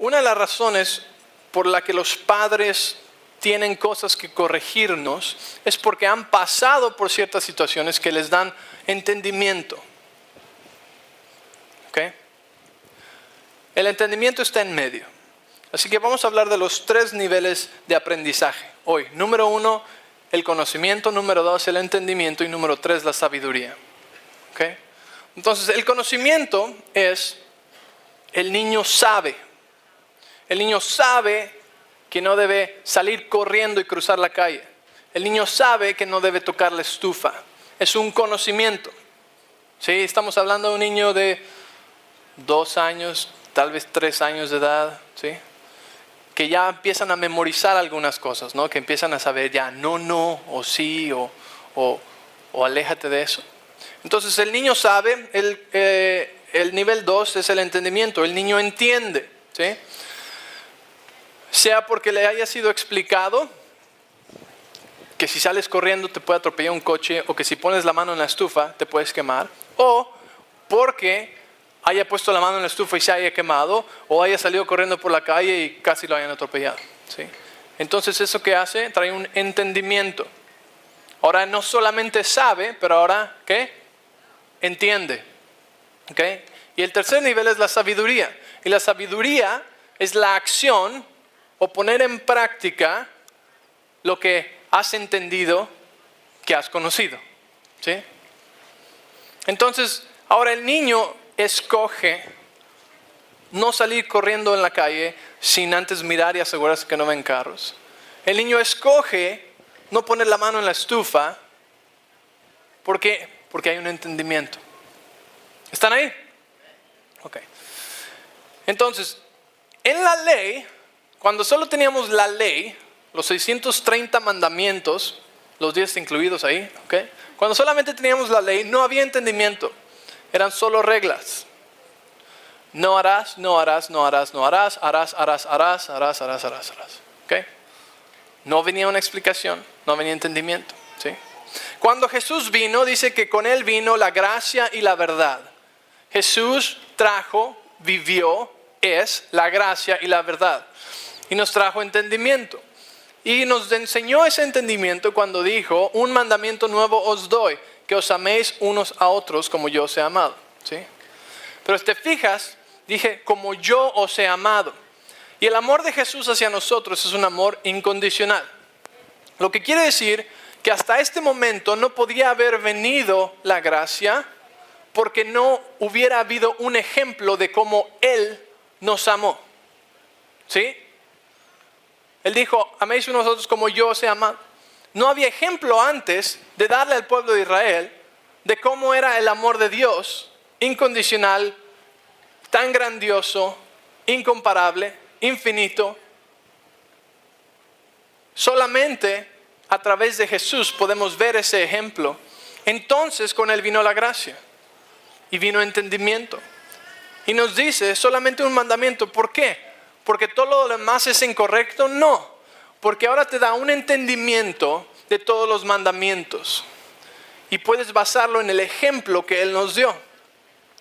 una de las razones por la que los padres tienen cosas que corregirnos es porque han pasado por ciertas situaciones que les dan entendimiento. ¿Ok? El entendimiento está en medio. Así que vamos a hablar de los 3 niveles de aprendizaje hoy. Número 1, el conocimiento. Número 2, el entendimiento. Y número 3, la sabiduría. ¿Ok? Entonces, el conocimiento es, el niño sabe. El niño sabe que no debe salir corriendo y cruzar la calle. El niño sabe que no debe tocar la estufa. Es un conocimiento. ¿Sí? Estamos hablando de un niño de 2 años, tal vez 3 años de edad, ¿sí? Que ya empiezan a memorizar algunas cosas, ¿no? Que empiezan a saber ya no, o sí, o aléjate de eso. Entonces el niño sabe, el nivel 2 es el entendimiento. El niño entiende, ¿sí? Sea porque le haya sido explicado que si sales corriendo te puede atropellar un coche, o que si pones la mano en la estufa te puedes quemar, o porque haya puesto la mano en la estufa y se haya quemado, o haya salido corriendo por la calle y casi lo hayan atropellado, ¿sí? Entonces eso que hace, trae un entendimiento. Ahora no solamente sabe, pero ahora ¿qué? Entiende. ¿Ok? Y el tercer nivel es la sabiduría. Y la sabiduría es la acción o poner en práctica lo que has entendido, que has conocido, ¿sí? Entonces, ahora el niño escoge no salir corriendo en la calle sin antes mirar y asegurarse que no ven carros. El niño escoge no poner la mano en la estufa porque hay un entendimiento. ¿Están ahí? Ok. Entonces, en la ley, cuando solo teníamos la ley, los 630 mandamientos, los 10 incluidos ahí, ¿ok? Cuando solamente teníamos la ley, no había entendimiento. Eran solo reglas. No harás, no harás, no harás, no harás, harás, harás, harás, harás, harás, harás, harás. ¿Ok? No venía una explicación, no venía entendimiento, ¿sí? Cuando Jesús vino, dice que con Él vino la gracia y la verdad. Jesús trajo, vivió, es la gracia y la verdad. Y nos trajo entendimiento. Y nos enseñó ese entendimiento cuando dijo, un mandamiento nuevo os doy, que os améis unos a otros como yo os he amado, ¿sí? Pero si te fijas, dije, como yo os he amado. Y el amor de Jesús hacia nosotros es un amor incondicional. Lo que quiere decir que hasta este momento no podía haber venido la gracia porque no hubiera habido un ejemplo de cómo Él nos amó, ¿sí? Él dijo, améis unos a otros como yo os he amado. No había ejemplo antes de darle al pueblo de Israel de cómo era el amor de Dios, incondicional, tan grandioso, incomparable, infinito. Solamente a través de Jesús podemos ver ese ejemplo. Entonces con Él vino la gracia y vino entendimiento. Y nos dice solamente un mandamiento. ¿Por qué? ¿Porque todo lo demás es incorrecto? No, porque ahora te da un entendimiento de todos los mandamientos. Y puedes basarlo en el ejemplo que Él nos dio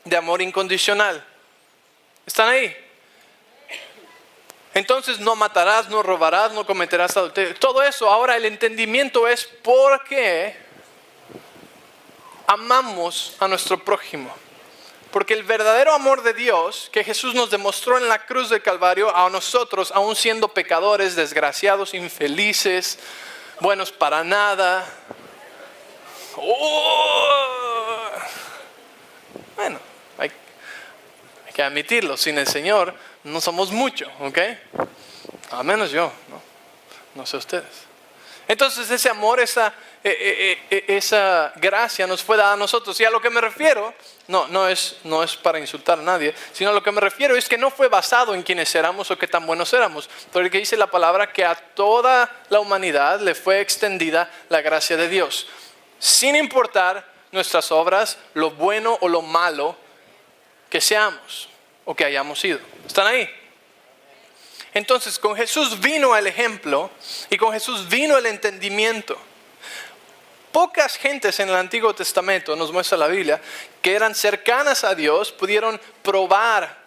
de amor incondicional. ¿Están ahí? Entonces no matarás, no robarás, no cometerás adulterio. Todo eso, ahora el entendimiento es por qué amamos a nuestro prójimo. Porque el verdadero amor de Dios que Jesús nos demostró en la cruz del Calvario a nosotros, aún siendo pecadores, desgraciados, infelices, buenos para nada. Bueno, hay que admitirlo, sin el Señor no somos mucho, ¿ok? Al menos yo, no sé ustedes. Entonces ese amor, esa gracia nos fue dada a nosotros. Y a lo que me refiero, no es para insultar a nadie, sino a lo que me refiero es que no fue basado en quiénes éramos o qué tan buenos éramos. Porque dice la palabra que a toda la humanidad le fue extendida la gracia de Dios. Sin importar nuestras obras, lo bueno o lo malo que seamos o que hayamos sido. ¿Están ahí? Entonces con Jesús vino el ejemplo y con Jesús vino el entendimiento. Pocas gentes en el Antiguo Testamento, nos muestra la Biblia, que eran cercanas a Dios, pudieron probar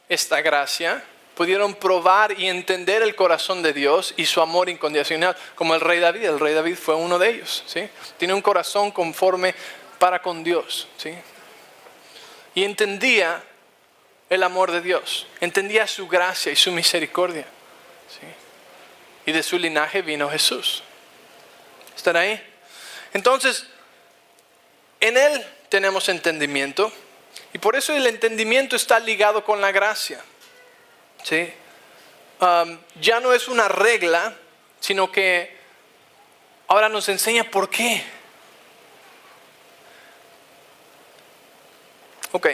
esta gracia, pudieron probar y entender el corazón de Dios y su amor incondicional, como el rey David. El rey David fue uno de ellos, ¿sí? Tiene un corazón conforme para con Dios, ¿sí? Y entendía el amor de Dios, entendía su gracia y su misericordia, ¿sí? Y de su linaje vino Jesús. ¿Están ahí? Entonces, en Él tenemos entendimiento, y por eso el entendimiento está ligado con la gracia, ¿sí? Ya no es una regla, sino que ahora nos enseña por qué. Ok.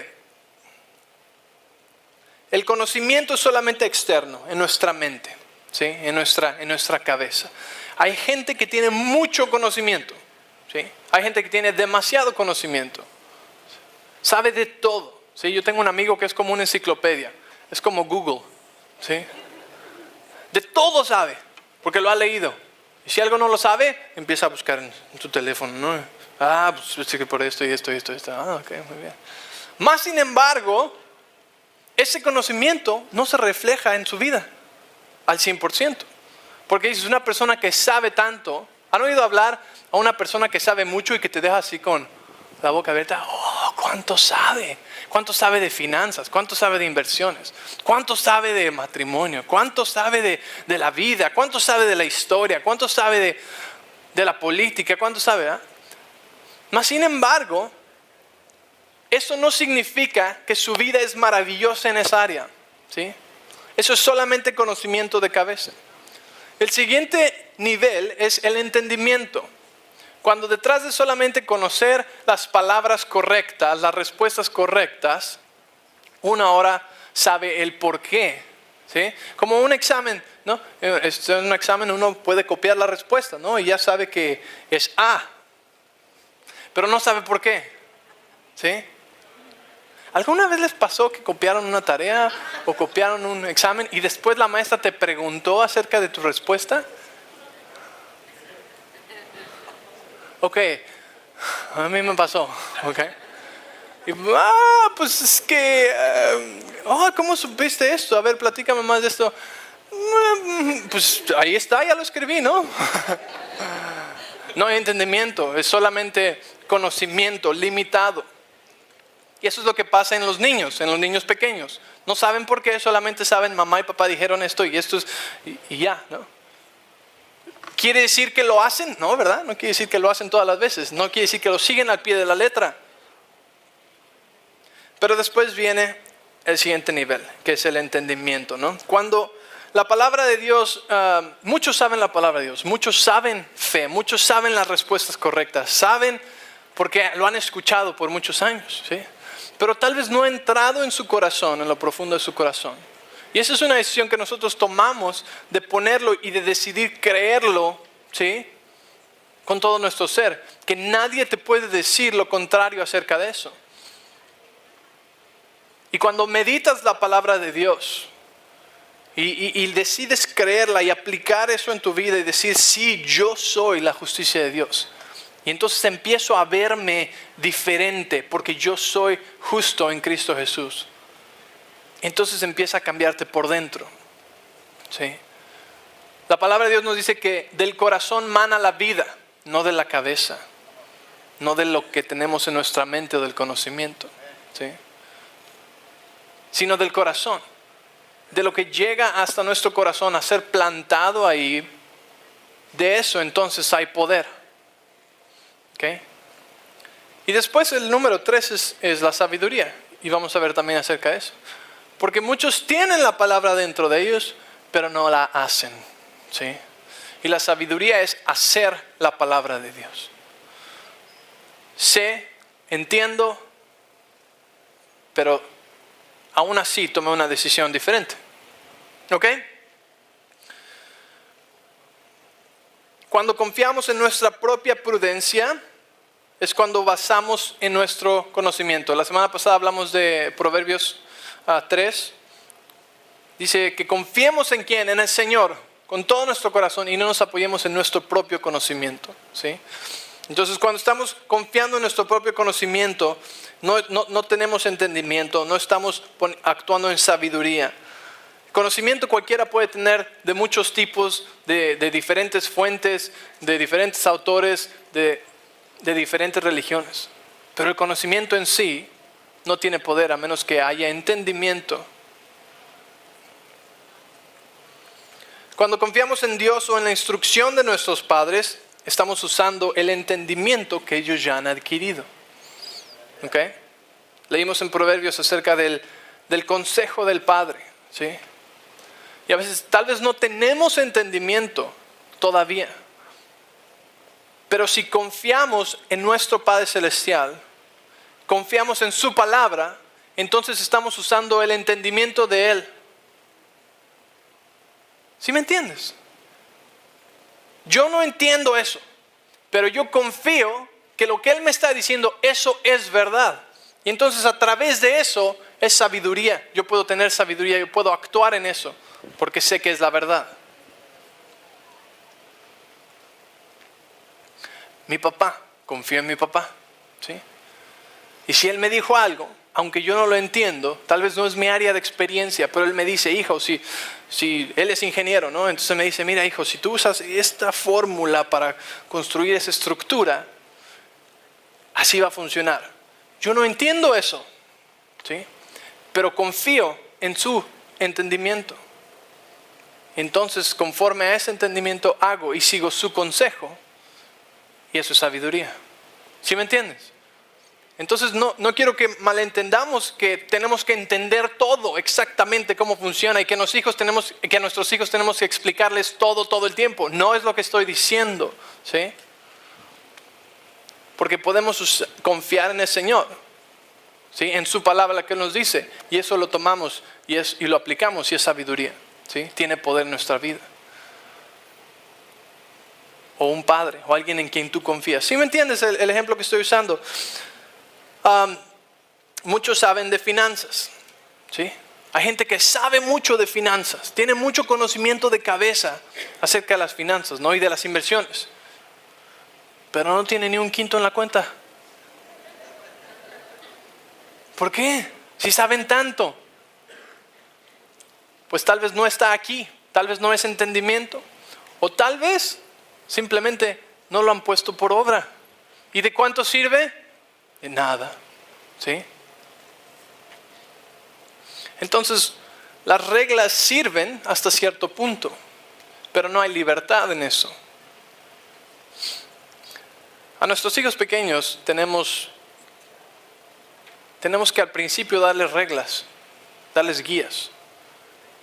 El conocimiento es solamente externo, en nuestra mente, ¿sí? En nuestra cabeza. Hay gente que tiene mucho conocimiento, ¿sí? Hay gente que tiene demasiado conocimiento. Sabe de todo, ¿sí? Yo tengo un amigo que es como una enciclopedia, es como Google, ¿sí? De todo sabe, porque lo ha leído. Y si algo no lo sabe, empieza a buscar en tu teléfono, ¿no? Pues que por esto y esto y esto. Ok, muy bien. Más sin embargo, ese conocimiento no se refleja en su vida al 100%. Porque es una persona que sabe tanto. ¿Han oído hablar a una persona que sabe mucho y que te deja así con la boca abierta? ¡Oh, cuánto sabe! ¿Cuánto sabe de finanzas? ¿Cuánto sabe de inversiones? ¿Cuánto sabe de matrimonio? ¿Cuánto sabe de la vida? ¿Cuánto sabe de la historia? ¿Cuánto sabe de la política? ¿Cuánto sabe? Mas sin embargo, eso no significa que su vida es maravillosa en esa área, ¿sí? Eso es solamente conocimiento de cabeza. El siguiente nivel es el entendimiento. Cuando detrás de solamente conocer las palabras correctas, las respuestas correctas, uno ahora sabe el por qué, ¿sí? Como un examen, ¿no? En un examen uno puede copiar la respuesta, ¿no? Y ya sabe que es A, pero no sabe por qué, ¿sí? ¿Alguna vez les pasó que copiaron una tarea o copiaron un examen y después la maestra te preguntó acerca de tu respuesta? Ok, a mí me pasó, ok. Y, pues es que, ¿cómo supiste esto? A ver, platícame más de esto. Pues ahí está, ya lo escribí, ¿no? No hay entendimiento, es solamente conocimiento limitado. Y eso es lo que pasa en los niños pequeños. No saben por qué, solamente saben mamá y papá dijeron esto y esto es, y ya, ¿no? ¿Quiere decir que lo hacen? No, ¿verdad? No quiere decir que lo hacen todas las veces. No quiere decir que lo siguen al pie de la letra. Pero después viene el siguiente nivel, que es el entendimiento, ¿no? Cuando la palabra de Dios, muchos saben la palabra de Dios, muchos saben fe, muchos saben las respuestas correctas, saben porque lo han escuchado por muchos años, ¿sí? Pero tal vez no ha entrado en su corazón, en lo profundo de su corazón. Y esa es una decisión que nosotros tomamos de ponerlo y de decidir creerlo, ¿sí? Con todo nuestro ser. Que nadie te puede decir lo contrario acerca de eso. Y cuando meditas la palabra de Dios y decides creerla y aplicar eso en tu vida y decir, sí, yo soy la justicia de Dios. Y entonces empiezo a verme diferente porque yo soy justo en Cristo Jesús. Entonces empieza a cambiarte por dentro, ¿sí? La palabra de Dios nos dice que del corazón mana la vida, no de la cabeza, no de lo que tenemos en nuestra mente o del conocimiento, ¿sí? Sino del corazón, de lo que llega hasta nuestro corazón a ser plantado ahí. De eso entonces hay poder, ¿ok? Y después el número 3 es la sabiduría, y vamos a ver también acerca de eso. Porque muchos tienen la palabra dentro de ellos, pero no la hacen, ¿sí? Y la sabiduría es hacer la palabra de Dios. Sé, entiendo, pero aún así tomé una decisión diferente. ¿Ok? Cuando confiamos en nuestra propia prudencia, es cuando basamos en nuestro conocimiento. La semana pasada hablamos de Proverbios 3. Dice que confiemos en quién, en el Señor, con todo nuestro corazón y no nos apoyemos en nuestro propio conocimiento, ¿sí? Entonces cuando estamos confiando en nuestro propio conocimiento, no tenemos entendimiento, no estamos actuando en sabiduría. Conocimiento cualquiera puede tener de muchos tipos, de diferentes fuentes, de diferentes autores, de diferentes religiones. Pero el conocimiento en sí no tiene poder a menos que haya entendimiento. Cuando confiamos en Dios o en la instrucción de nuestros padres, estamos usando el entendimiento que ellos ya han adquirido. ¿Ok? Leímos en Proverbios acerca del consejo del Padre, ¿sí? Y a veces tal vez no tenemos entendimiento todavía. Pero si confiamos en nuestro Padre Celestial, confiamos en su palabra, entonces estamos usando el entendimiento de Él. ¿Sí me entiendes? Yo no entiendo eso, pero yo confío que lo que Él me está diciendo, eso es verdad. Y entonces a través de eso es sabiduría. Yo puedo tener sabiduría, yo puedo actuar en eso, porque sé que es la verdad. Mi papá, confío en mi papá, ¿sí? Y si Él me dijo algo, aunque yo no lo entiendo, tal vez no es mi área de experiencia, pero Él me dice, hijo, si Él es ingeniero, ¿no? Entonces me dice, mira, hijo, si tú usas esta fórmula para construir esa estructura, así va a funcionar. Yo no entiendo eso, ¿sí? Pero confío en su entendimiento. Entonces, conforme a ese entendimiento, hago y sigo su consejo. Y eso es sabiduría. ¿Sí me entiendes? Entonces no quiero que malentendamos que tenemos que entender todo exactamente cómo funciona y que a nuestros hijos tenemos que explicarles todo el tiempo. No es lo que estoy diciendo, ¿sí? Porque podemos confiar en el Señor, ¿sí? En su palabra, la que Él nos dice, y eso lo tomamos y lo aplicamos y es sabiduría, ¿sí? Tiene poder en nuestra vida. O un padre, o alguien en quien tú confías. ¿Sí me entiendes el ejemplo que estoy usando? Muchos saben de finanzas, ¿sí? Hay gente que sabe mucho de finanzas, tiene mucho conocimiento de cabeza acerca de las finanzas, ¿no? Y de las inversiones, pero no tiene ni un quinto en la cuenta. ¿Por qué? Si saben tanto. Pues tal vez no está aquí, tal vez no es entendimiento, o tal vez simplemente no lo han puesto por obra. ¿Y de cuánto sirve? De nada, ¿sí? Entonces, las reglas sirven hasta cierto punto, pero no hay libertad en eso. A nuestros hijos pequeños tenemos que al principio darles reglas, darles guías.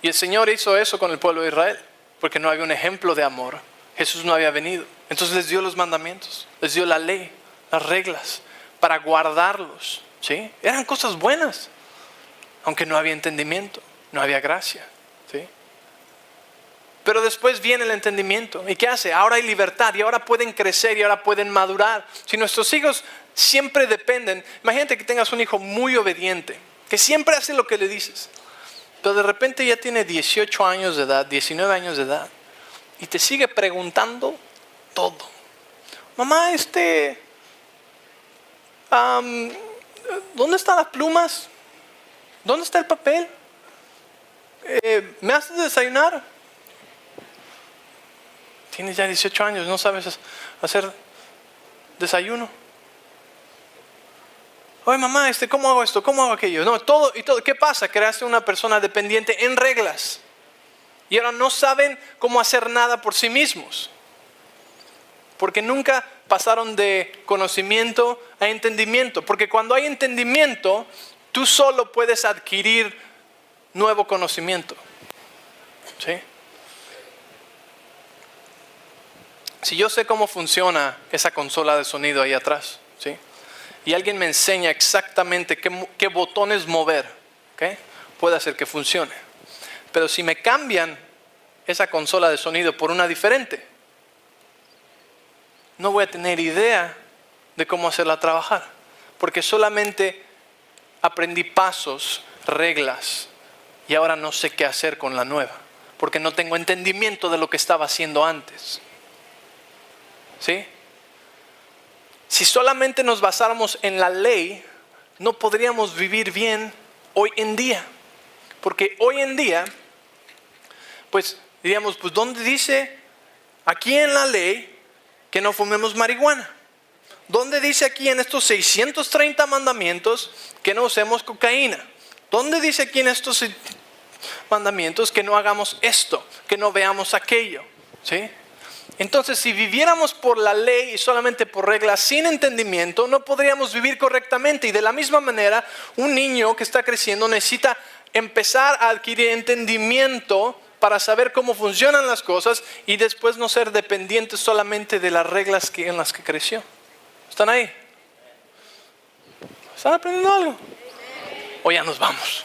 Y el Señor hizo eso con el pueblo de Israel, porque no había un ejemplo de amor. Jesús no había venido. Entonces les dio los mandamientos, les dio la ley, las reglas, para guardarlos, ¿sí? Eran cosas buenas, aunque no había entendimiento, no había gracia, ¿sí? Pero después viene el entendimiento. ¿Y qué hace? Ahora hay libertad y ahora pueden crecer y ahora pueden madurar. Si nuestros hijos siempre dependen, imagínate que tengas un hijo muy obediente, que siempre hace lo que le dices, pero de repente ya tiene 18 años de edad, 19 años de edad, y te sigue preguntando todo. Mamá, ¿dónde están las plumas? ¿Dónde está el papel? ¿Me haces desayunar? Tienes ya 18 años, no sabes hacer desayuno. Oye, mamá, ¿cómo hago esto? ¿Cómo hago aquello? No, todo. ¿Qué pasa? Creaste una persona dependiente en reglas. Y ahora no saben cómo hacer nada por sí mismos. Porque nunca pasaron de conocimiento a entendimiento. Porque cuando hay entendimiento, tú solo puedes adquirir nuevo conocimiento. ¿Sí? Si yo sé cómo funciona esa consola de sonido ahí atrás, ¿sí? Y alguien me enseña exactamente qué botones mover, ¿okay? Puede hacer que funcione. Pero si me cambian esa consola de sonido por una diferente, no voy a tener idea de cómo hacerla trabajar. Porque solamente aprendí pasos, reglas, y ahora no sé qué hacer con la nueva. Porque no tengo entendimiento de lo que estaba haciendo antes. ¿Sí? Si solamente nos basáramos en la ley, no podríamos vivir bien hoy en día. Porque hoy en día pues diríamos, pues ¿dónde dice aquí en la ley que no fumemos marihuana? ¿Dónde dice aquí en estos 630 mandamientos que no usemos cocaína? ¿Dónde dice aquí en estos mandamientos que no hagamos esto, que no veamos aquello? ¿Sí? Entonces, si viviéramos por la ley y solamente por reglas sin entendimiento, no podríamos vivir correctamente. Y de la misma manera, un niño que está creciendo necesita empezar a adquirir entendimiento para saber cómo funcionan las cosas y después no ser dependiente solamente de las reglas en las que creció. ¿Están ahí? ¿Están aprendiendo algo? O ya nos vamos.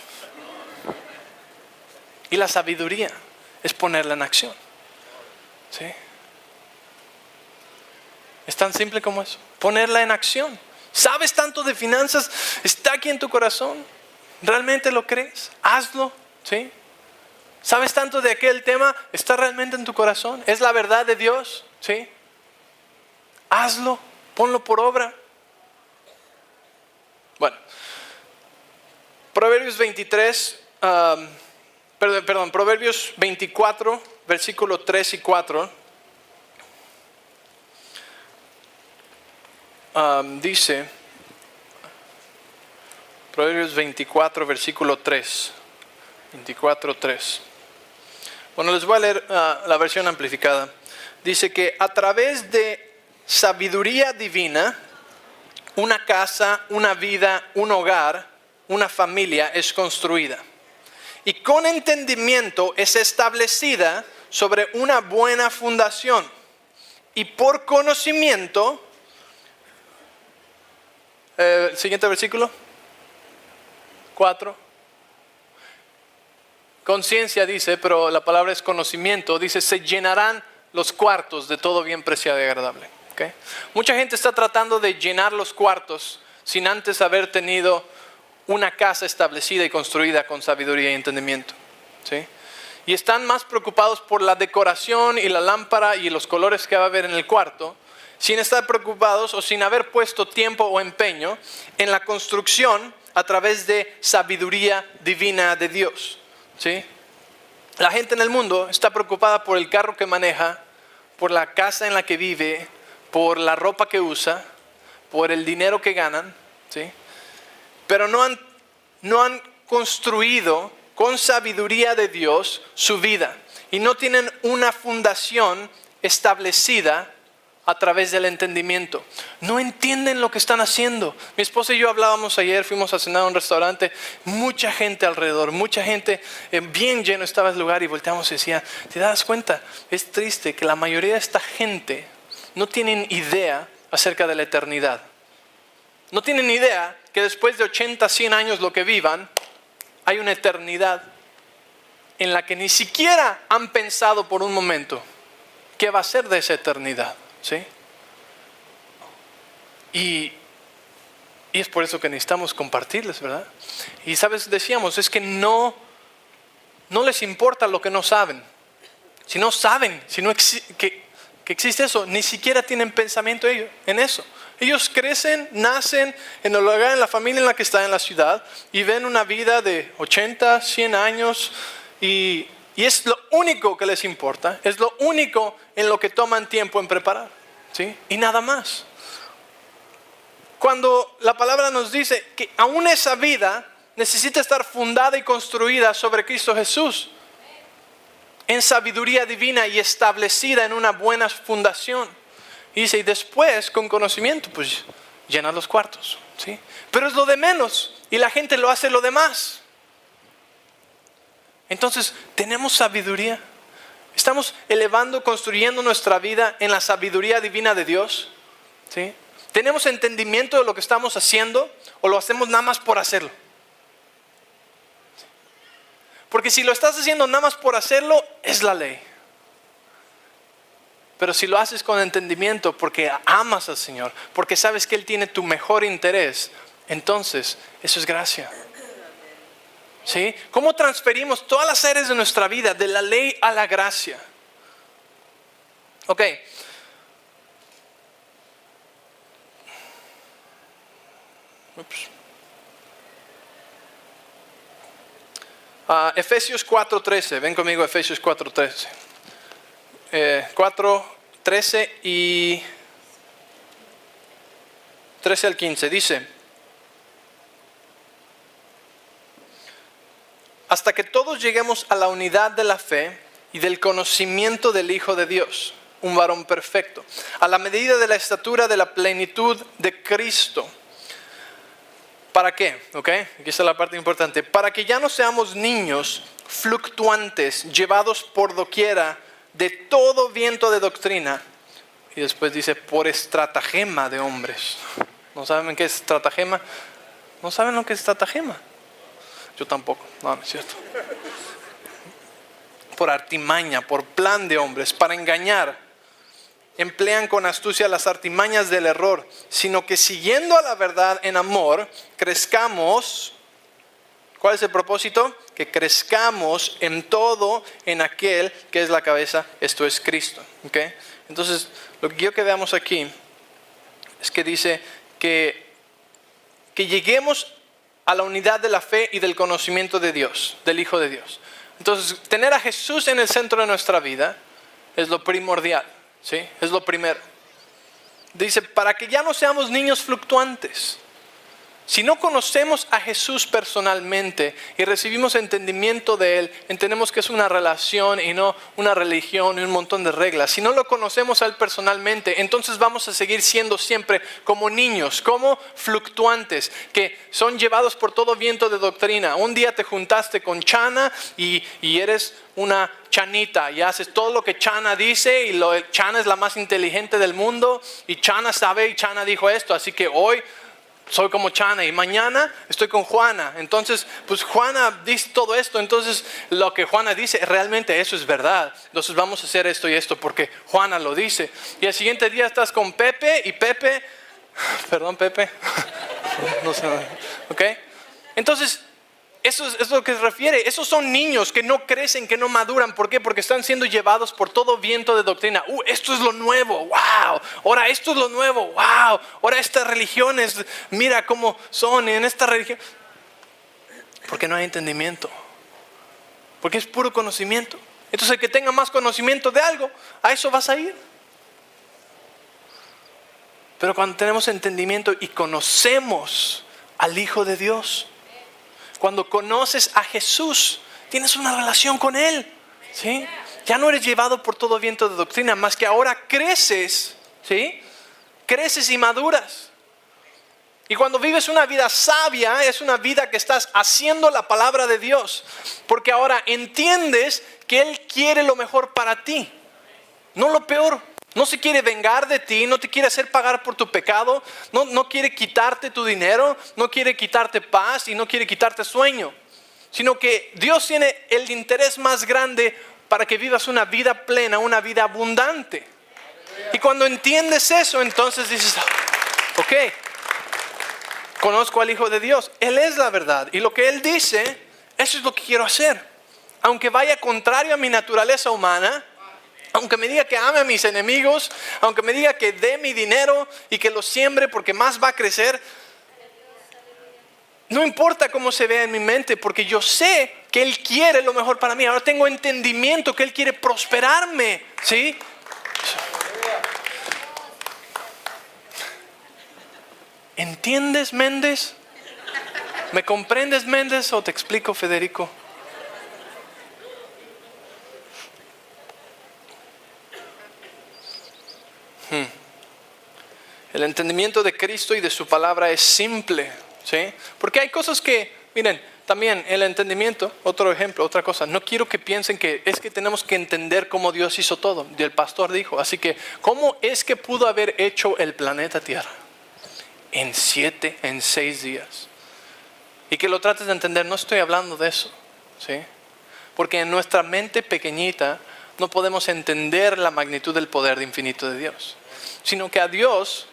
Y la sabiduría es ponerla en acción. ¿Sí? Es tan simple como eso. Ponerla en acción. ¿Sabes tanto de finanzas? ¿Está aquí en tu corazón? ¿Realmente lo crees? Hazlo. ¿Sí? ¿Sabes tanto de aquel tema? ¿Está realmente en tu corazón? ¿Es la verdad de Dios? ¿Sí? Hazlo. Ponlo por obra. Bueno. Proverbios 23, Proverbios 24, versículos 3 y 4. Dice, Proverbios 24, versículo 3. 24, 3. Bueno, les voy a leer la versión amplificada. Dice que a través de sabiduría divina, una casa, una vida, un hogar, una familia es construida. Y con entendimiento es establecida sobre una buena fundación. Y por conocimiento, siguiente versículo, 4. Conciencia dice, pero la palabra es conocimiento. Dice, se llenarán los cuartos de todo bien preciado y agradable. ¿Okay? Mucha gente está tratando de llenar los cuartos sin antes haber tenido una casa establecida y construida con sabiduría y entendimiento. ¿Sí? Y están más preocupados por la decoración y la lámpara y los colores que va a haber en el cuarto, sin estar preocupados o sin haber puesto tiempo o empeño en la construcción a través de sabiduría divina de Dios. ¿Sí? La gente en el mundo está preocupada por el carro que maneja, por la casa en la que vive, por la ropa que usa, por el dinero que ganan, ¿sí? Pero no han construido con sabiduría de Dios su vida y no tienen una fundación establecida a través del entendimiento. No entienden lo que están haciendo. Mi esposa y yo hablábamos ayer, fuimos a cenar a un restaurante, mucha gente alrededor, mucha gente, bien lleno estaba el lugar y volteamos y decía, ¿te das cuenta? Es triste que la mayoría de esta gente no tienen idea acerca de la eternidad. No tienen idea que después de 80, 100 años lo que vivan, hay una eternidad en la que ni siquiera han pensado por un momento qué va a ser de esa eternidad. ¿Sí? Y es por eso que necesitamos compartirles, ¿verdad? Y sabes, decíamos, es que no les importa lo que no saben. Si no saben, si no que existe eso, ni siquiera tienen pensamiento ellos en eso. Ellos crecen, nacen en el lugar, en la familia en la que están en la ciudad y ven una vida de 80, 100 años y es lo único que les importa, es lo único en lo que toman tiempo en preparar, ¿sí? Y nada más. Cuando la palabra nos dice que aún esa vida necesita estar fundada y construida sobre Cristo Jesús, en sabiduría divina y establecida en una buena fundación. Y dice, y después con conocimiento, pues llena los cuartos, ¿sí? Pero es lo de menos y la gente lo hace lo demás. Entonces, ¿tenemos sabiduría? ¿Estamos elevando, construyendo nuestra vida en la sabiduría divina de Dios? ¿Sí? ¿Tenemos entendimiento de lo que estamos haciendo o lo hacemos nada más por hacerlo? Porque si lo estás haciendo nada más por hacerlo, es la ley. Pero si lo haces con entendimiento porque amas al Señor, porque sabes que Él tiene tu mejor interés, entonces eso es gracia. ¿Sí? ¿Cómo transferimos todas las áreas de nuestra vida de la ley a la gracia? Ok. Ups. Efesios 4:13, ven conmigo a Efesios 4:13. 4:13 y 13 al 15, dice: hasta que todos lleguemos a la unidad de la fe y del conocimiento del Hijo de Dios, un varón perfecto, a la medida de la estatura de la plenitud de Cristo. ¿Para qué? ¿Ok? Aquí está la parte importante. Para que ya no seamos niños fluctuantes, llevados por doquiera de todo viento de doctrina. Y después dice, por estratagema de hombres. ¿No saben qué es estratagema? ¿No saben lo que es estratagema? Yo tampoco. No es cierto. Por artimaña, por plan de hombres, para engañar. Emplean con astucia las artimañas del error, sino que siguiendo a la verdad en amor, crezcamos. ¿Cuál es el propósito? Que crezcamos en todo en aquel que es la cabeza, esto es Cristo. ¿Okay? Entonces, lo que quiero que veamos aquí es que dice que lleguemos a la unidad de la fe y del conocimiento de Dios, del Hijo de Dios. Entonces, tener a Jesús en el centro de nuestra vida es lo primordial. ¿Sí? Es lo primero. Dice, para que ya no seamos niños fluctuantes. Si no conocemos a Jesús personalmente y recibimos entendimiento de Él, entendemos que es una relación y no una religión y un montón de reglas. Si no lo conocemos a Él personalmente, entonces vamos a seguir siendo siempre como niños, como fluctuantes, que son llevados por todo viento de doctrina. Un día te juntaste con Chana y eres una chanita y haces todo lo que Chana dice y Chana es la más inteligente del mundo y Chana sabe y Chana dijo esto, así que hoy soy como Chana y mañana estoy con Juana. Entonces, pues Juana dice todo esto. Entonces, lo que Juana dice, realmente eso es verdad. Entonces, vamos a hacer esto y esto porque Juana lo dice. Y el siguiente día estás con Pepe y Pepe, perdón Pepe, no sé, ¿ok? Entonces, eso es lo que se refiere. Esos son niños que no crecen, que no maduran. ¿Por qué? Porque están siendo llevados por todo viento de doctrina. Esto es lo nuevo. ¡Wow! Ahora esto es lo nuevo. ¡Wow! Ahora estas religiones, mira cómo son en esta religión. Porque no hay entendimiento. Porque es puro conocimiento. Entonces el que tenga más conocimiento de algo, a eso vas a ir. Pero cuando tenemos entendimiento y conocemos al Hijo de Dios, cuando conoces a Jesús, tienes una relación con Él, ¿sí? Ya no eres llevado por todo viento de doctrina, más que ahora creces, ¿sí? Creces y maduras. Y cuando vives una vida sabia, es una vida que estás haciendo la palabra de Dios, porque ahora entiendes que Él quiere lo mejor para ti, no lo peor. No se quiere vengar de ti, no te quiere hacer pagar por tu pecado, no quiere quitarte tu dinero, no quiere quitarte paz y no quiere quitarte sueño. Sino que Dios tiene el interés más grande para que vivas una vida plena, una vida abundante. Y cuando entiendes eso, entonces dices, ok, conozco al Hijo de Dios, Él es la verdad. Y lo que Él dice, eso es lo que quiero hacer. Aunque vaya contrario a mi naturaleza humana, aunque me diga que ame a mis enemigos, aunque me diga que dé mi dinero y que lo siembre porque más va a crecer, no importa cómo se vea en mi mente, porque yo sé que Él quiere lo mejor para mí. Ahora tengo entendimiento que Él quiere prosperarme, ¿sí? ¿Entiendes, Méndez? ¿Me comprendes, Méndez? ¿O te explico, Federico? El entendimiento de Cristo y de su palabra es simple, ¿sí? Porque hay cosas que, miren, también el entendimiento, otro ejemplo, otra cosa, no quiero que piensen que es que tenemos que entender cómo Dios hizo todo. Y el pastor dijo, así que, ¿cómo es que pudo haber hecho el planeta Tierra? En 6 días. Y que lo trates de entender, no estoy hablando de eso, ¿sí? Porque en nuestra mente pequeñita no podemos entender la magnitud del poder de infinito de Dios. Sino que a Dios,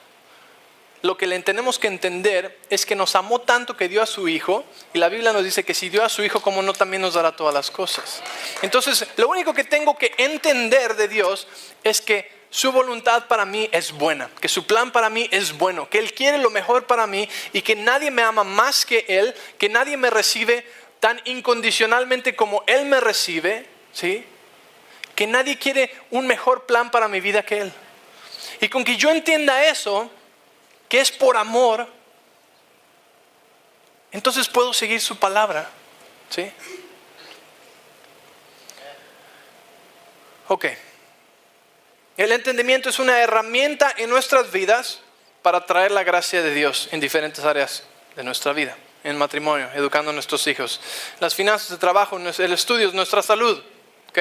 lo que le tenemos que entender es que nos amó tanto que dio a su Hijo. Y la Biblia nos dice que si dio a su Hijo, ¿cómo no también nos dará todas las cosas? Entonces, lo único que tengo que entender de Dios es que su voluntad para mí es buena, que su plan para mí es bueno, que Él quiere lo mejor para mí y que nadie me ama más que Él, que nadie me recibe tan incondicionalmente como Él me recibe, ¿sí? Que nadie quiere un mejor plan para mi vida que Él. Y con que yo entienda eso, que es por amor, entonces puedo seguir su palabra, ¿sí? Ok. El entendimiento es una herramienta en nuestras vidas para traer la gracia de Dios en diferentes áreas de nuestra vida. En matrimonio, educando a nuestros hijos, las finanzas, el trabajo, el estudio, nuestra salud. ¿Ok?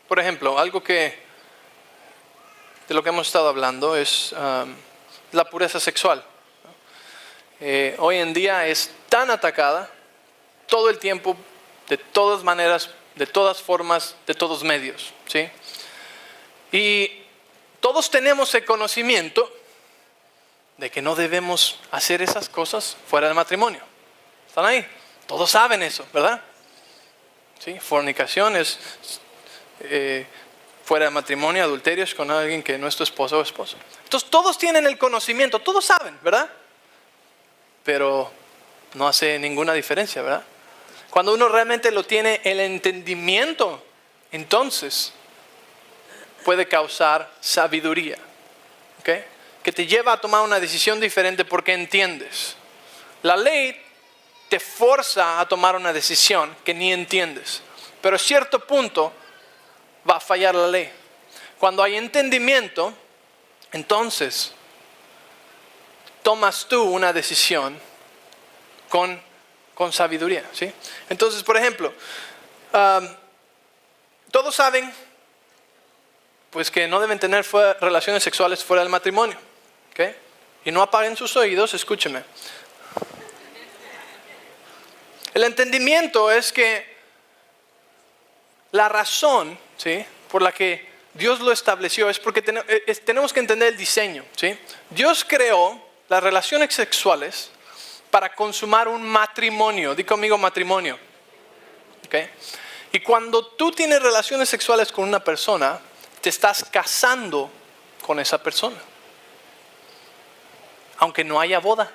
Por ejemplo, algo de lo que hemos estado hablando es la pureza sexual. Hoy en día es tan atacada todo el tiempo, de todas maneras, de todas formas, de todos medios, ¿sí? Y todos tenemos el conocimiento de que no debemos hacer esas cosas fuera del matrimonio. ¿Están ahí? Todos saben eso, ¿verdad? ¿Sí? Fornicación es fuera del matrimonio, adulterio es con alguien que no es tu esposo o esposo. Entonces todos tienen el conocimiento, todos saben, ¿verdad? Pero no hace ninguna diferencia, ¿verdad? Cuando uno realmente lo tiene, el entendimiento, entonces puede causar sabiduría, ¿ok? Que te lleva a tomar una decisión diferente porque entiendes. La ley te forza a tomar una decisión que ni entiendes, pero a cierto punto va a fallar la ley. Cuando hay entendimiento, entonces tomas tú una decisión con sabiduría, ¿sí? Entonces, por ejemplo, todos saben pues que no deben tener relaciones sexuales fuera del matrimonio, ¿ok? Y no apaguen sus oídos, escúcheme. El entendimiento es que la razón, ¿sí?, por la que Dios lo estableció es porque tenemos que entender el diseño, ¿sí? Dios creó las relaciones sexuales para consumar un matrimonio. Di conmigo matrimonio. ¿Okay? Y cuando tú tienes relaciones sexuales con una persona, te estás casando con esa persona. Aunque no haya boda.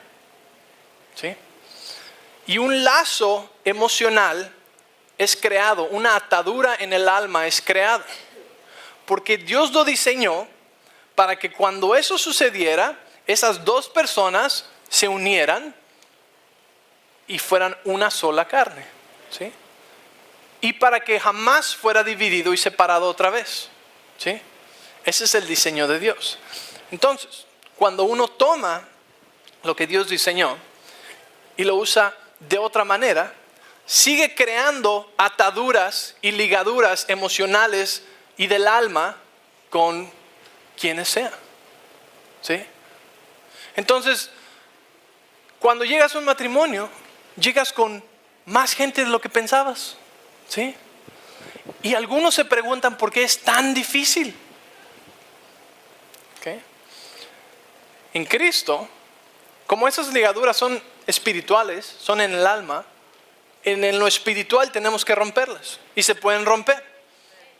¿Sí? Y un lazo emocional es creado, una atadura en el alma es creada. Porque Dios lo diseñó para que cuando eso sucediera, esas dos personas se unieran y fueran una sola carne, ¿sí? Y para que jamás fuera dividido y separado otra vez, ¿sí? Ese es el diseño de Dios. Entonces, cuando uno toma lo que Dios diseñó y lo usa de otra manera, sigue creando ataduras y ligaduras emocionales y del alma con quienes sean, ¿sí? Entonces, cuando llegas a un matrimonio, llegas con más gente de lo que pensabas, ¿sí? Y algunos se preguntan por qué es tan difícil. ¿Okay? En Cristo, como esas ligaduras son espirituales, son en el alma, en lo espiritual tenemos que romperlas y se pueden romper.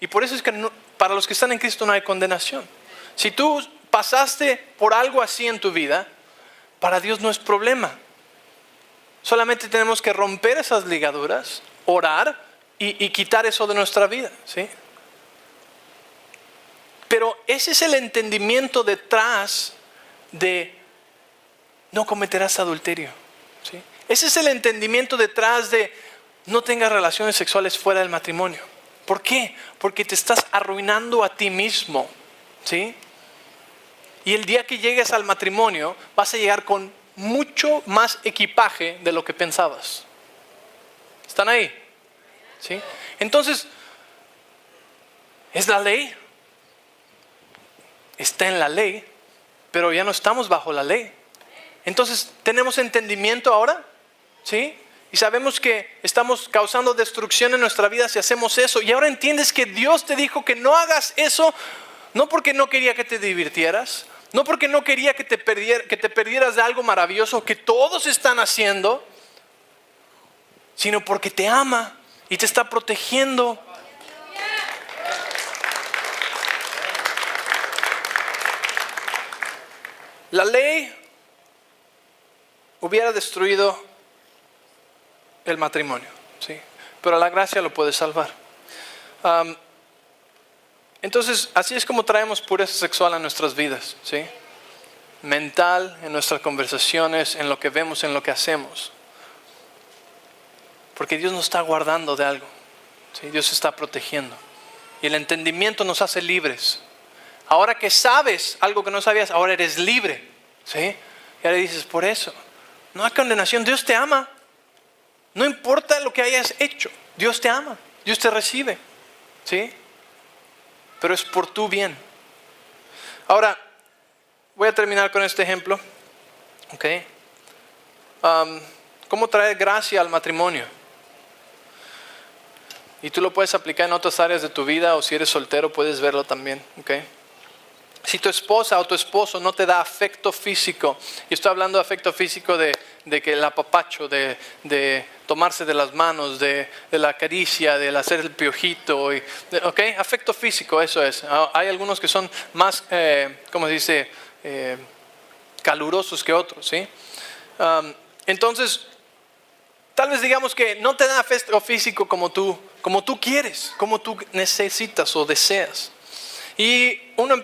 Y por eso es que para los que están en Cristo no hay condenación. Si tú pasaste por algo así en tu vida, para Dios no es problema. Solamente tenemos que romper esas ligaduras, orar y quitar eso de nuestra vida, ¿sí? Pero ese es el entendimiento detrás de no cometerás adulterio, ¿sí? Ese es el entendimiento detrás de no tengas relaciones sexuales fuera del matrimonio. ¿Por qué? Porque te estás arruinando a ti mismo, ¿sí? Y el día que llegues al matrimonio vas a llegar con mucho más equipaje de lo que pensabas. ¿Están ahí? ¿Sí? Entonces, ¿es la ley? Está en la ley, pero ya no estamos bajo la ley. Entonces, ¿tenemos entendimiento ahora? ¿Sí? Y sabemos que estamos causando destrucción en nuestra vida si hacemos eso. Y ahora entiendes que Dios te dijo que no hagas eso, no porque no quería que te divirtieras, no porque no quería que te perdieras de algo maravilloso que todos están haciendo, sino porque te ama y te está protegiendo. La ley hubiera destruido el matrimonio, ¿sí? Pero la gracia lo puede salvar. Entonces, así es como traemos pureza sexual a nuestras vidas, ¿sí? Mental, en nuestras conversaciones, en lo que vemos, en lo que hacemos. Porque Dios nos está guardando de algo, ¿sí? Dios está protegiendo. Y el entendimiento nos hace libres. Ahora que sabes algo que no sabías, ahora eres libre, ¿sí? Y ahora dices, por eso, no hay condenación, Dios te ama. No importa lo que hayas hecho, Dios te ama, Dios te recibe, ¿sí? Pero es por tu bien. Ahora, voy a terminar con este ejemplo, ¿ok? ¿Cómo traer gracia al matrimonio? Y tú lo puedes aplicar en otras áreas de tu vida, o si eres soltero puedes verlo también, ¿ok? Si tu esposa o tu esposo no te da afecto físico, y estoy hablando de afecto físico de que el apapacho, de tomarse de las manos, de la caricia, de hacer el piojito, ¿ok? Afecto físico, eso es. Hay algunos que son más, ¿cómo se dice? Calurosos que otros, ¿sí? Entonces, tal vez digamos que no te da afecto físico como tú quieres, como tú necesitas o deseas. Y uno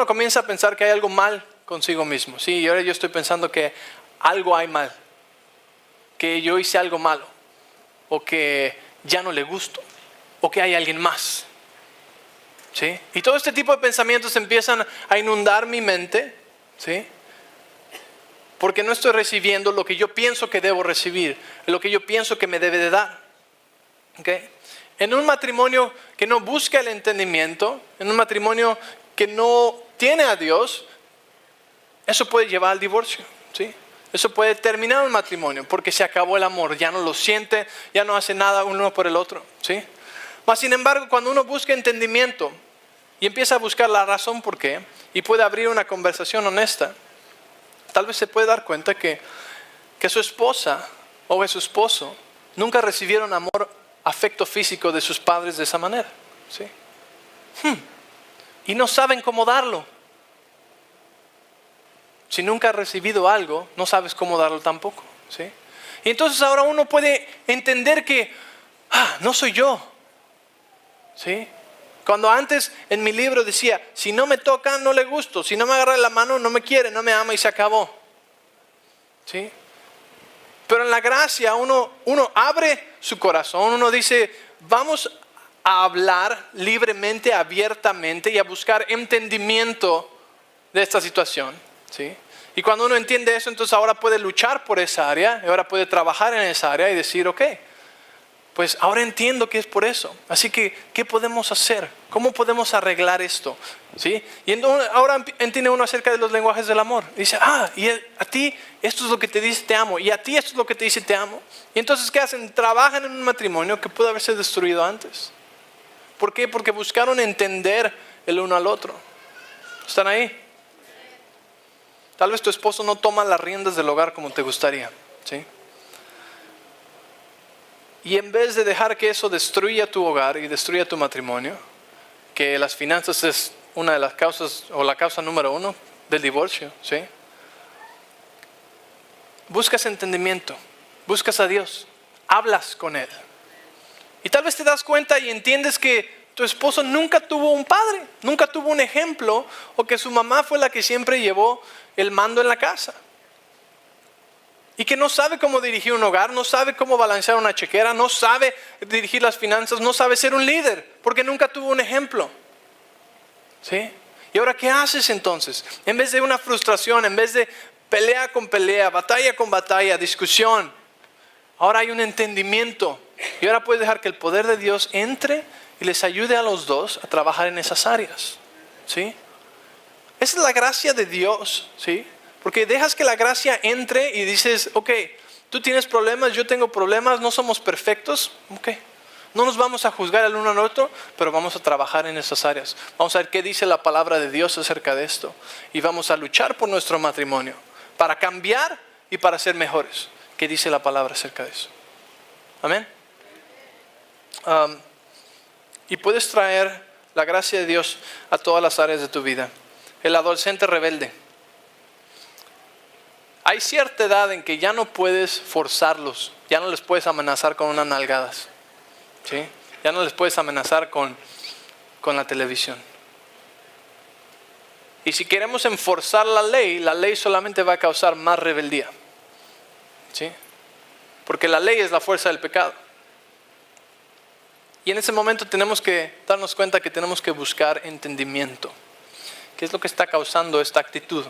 comienza a pensar que hay algo mal consigo mismo. Sí, y ahora yo estoy pensando que algo hay mal, que yo hice algo malo, o que ya no le gusto, o que hay alguien más. ¿Sí? Y todo este tipo de pensamientos empiezan a inundar mi mente, ¿sí? Porque no estoy recibiendo lo que yo pienso que debo recibir, lo que yo pienso que me debe de dar. ¿Okay? En un matrimonio que no busca el entendimiento, en un matrimonio que no tiene a Dios, eso puede llevar al divorcio, ¿sí? Eso puede terminar un matrimonio porque se acabó el amor, ya no lo siente, ya no hace nada uno por el otro, ¿sí? Mas sin embargo, cuando uno busca entendimiento y empieza a buscar la razón por qué, y puede abrir una conversación honesta, tal vez se puede dar cuenta que su esposa o que su esposo nunca recibieron amor, afecto físico de sus padres de esa manera, ¿sí? Y no saben cómo darlo. Si nunca has recibido algo, no sabes cómo darlo tampoco, ¿sí? Y entonces ahora uno puede entender que no soy yo, ¿sí? Cuando antes en mi libro decía, si no me toca, no le gusto, si no me agarra la mano, no me quiere, no me ama y se acabó, ¿sí? Pero en la gracia uno abre su corazón, uno dice, vamos a hablar libremente, abiertamente y a buscar entendimiento de esta situación, ¿sí? Y cuando uno entiende eso, entonces ahora puede luchar por esa área, ahora puede trabajar en esa área y decir, ok, pues ahora entiendo que es por eso. Así que, ¿qué podemos hacer? ¿Cómo podemos arreglar esto? ¿Sí? Y entonces, ahora entiende uno acerca de los lenguajes del amor. Dice, y a ti esto es lo que te dice te amo. Y a ti esto es lo que te dice te amo. Y entonces, ¿qué hacen? Trabajan en un matrimonio que pudo haberse destruido antes. ¿Por qué? Porque buscaron entender el uno al otro. ¿Están ahí? Tal vez tu esposo no toma las riendas del hogar como te gustaría, ¿sí? Y en vez de dejar que eso destruya tu hogar y destruya tu matrimonio, que las finanzas es una de las causas o la causa número 1 del divorcio, ¿sí? Buscas entendimiento, buscas a Dios, hablas con Él. Y tal vez te das cuenta y entiendes que tu esposo nunca tuvo un padre, nunca tuvo un ejemplo, o que su mamá fue la que siempre llevó el mando en la casa. Y que no sabe cómo dirigir un hogar, no sabe cómo balancear una chequera, no sabe dirigir las finanzas, no sabe ser un líder, porque nunca tuvo un ejemplo. ¿Sí? ¿Y ahora qué haces entonces? En vez de una frustración, en vez de pelea con pelea, batalla con batalla, discusión, ahora hay un entendimiento. Y ahora puedes dejar que el poder de Dios entre y les ayude a los dos a trabajar en esas áreas. ¿Sí? Esa es la gracia de Dios, ¿sí? Porque dejas que la gracia entre y dices, ok, tú tienes problemas, yo tengo problemas, no somos perfectos, ok. No nos vamos a juzgar el uno al otro, pero vamos a trabajar en esas áreas. Vamos a ver qué dice la palabra de Dios acerca de esto. Y vamos a luchar por nuestro matrimonio, para cambiar y para ser mejores. ¿Qué dice la palabra acerca de eso? Amén. Y puedes traer la gracia de Dios a todas las áreas de tu vida. El adolescente rebelde. Hay cierta edad en que ya no puedes forzarlos, ya no les puedes amenazar con unas nalgadas, ¿sí? Ya no les puedes amenazar con la televisión. Y si queremos enforzar la ley solamente va a causar más rebeldía, ¿sí? Porque la ley es la fuerza del pecado. Y en ese momento tenemos que darnos cuenta que tenemos que buscar entendimiento. ¿Qué es lo que está causando esta actitud?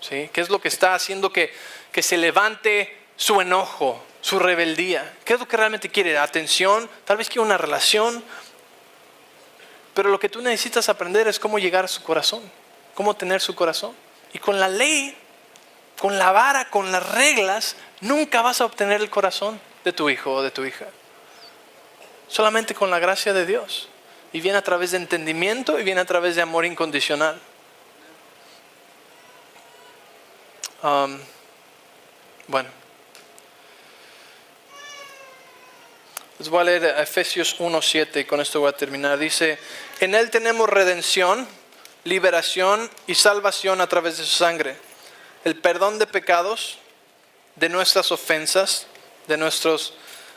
¿Sí? ¿Qué es lo que está haciendo que se levante su enojo, su rebeldía? ¿Qué es lo que realmente quiere? ¿Atención? Tal vez quiere una relación. Pero lo que tú necesitas aprender es cómo llegar a su corazón, cómo tener su corazón. Y con la ley, con la vara, con las reglas, nunca vas a obtener el corazón de tu hijo o de tu hija. Solamente con la gracia de Dios. Y viene a través de entendimiento y viene a través de amor incondicional. Bueno, les voy a leer Efesios 1:7 y con esto voy a terminar. Dice: en Él tenemos redención, liberación y salvación a través de su sangre, el perdón de pecados, de nuestras ofensas, de nuestros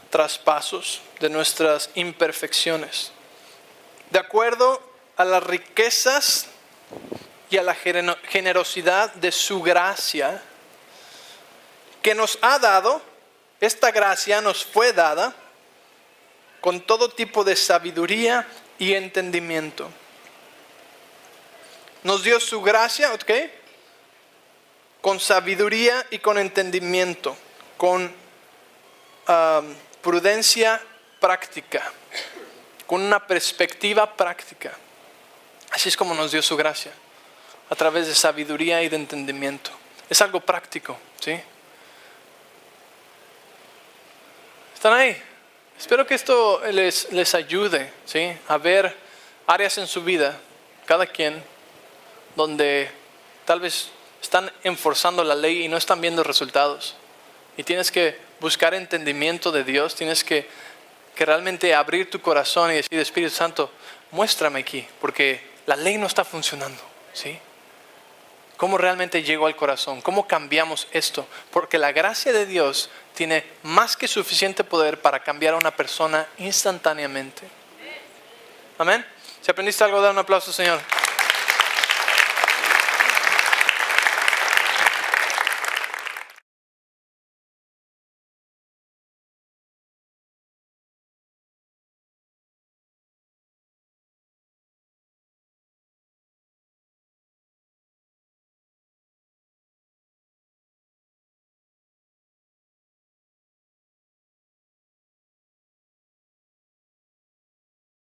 traspasos, de nuestras imperfecciones, de acuerdo a las riquezas y a la generosidad de su gracia que nos ha dado. Esta gracia nos fue dada con todo tipo de sabiduría y entendimiento. Nos dio su gracia, ¿ok? Con sabiduría y con entendimiento, con prudencia práctica, con una perspectiva práctica. Así es como nos dio su gracia, a través de sabiduría y de entendimiento. Es algo práctico, ¿sí? ¿Están ahí? Espero que esto les ayude, ¿sí? A ver áreas en su vida, cada quien, donde tal vez están enforzando la ley y no están viendo resultados. Y tienes que buscar entendimiento de Dios, tienes que realmente abrir tu corazón y decir: Espíritu Santo, muéstrame aquí, porque la ley no está funcionando, ¿sí? ¿Cómo realmente llego al corazón? ¿Cómo cambiamos esto? Porque la gracia de Dios tiene más que suficiente poder para cambiar a una persona instantáneamente. Amén. Si aprendiste algo, da un aplauso, Señor.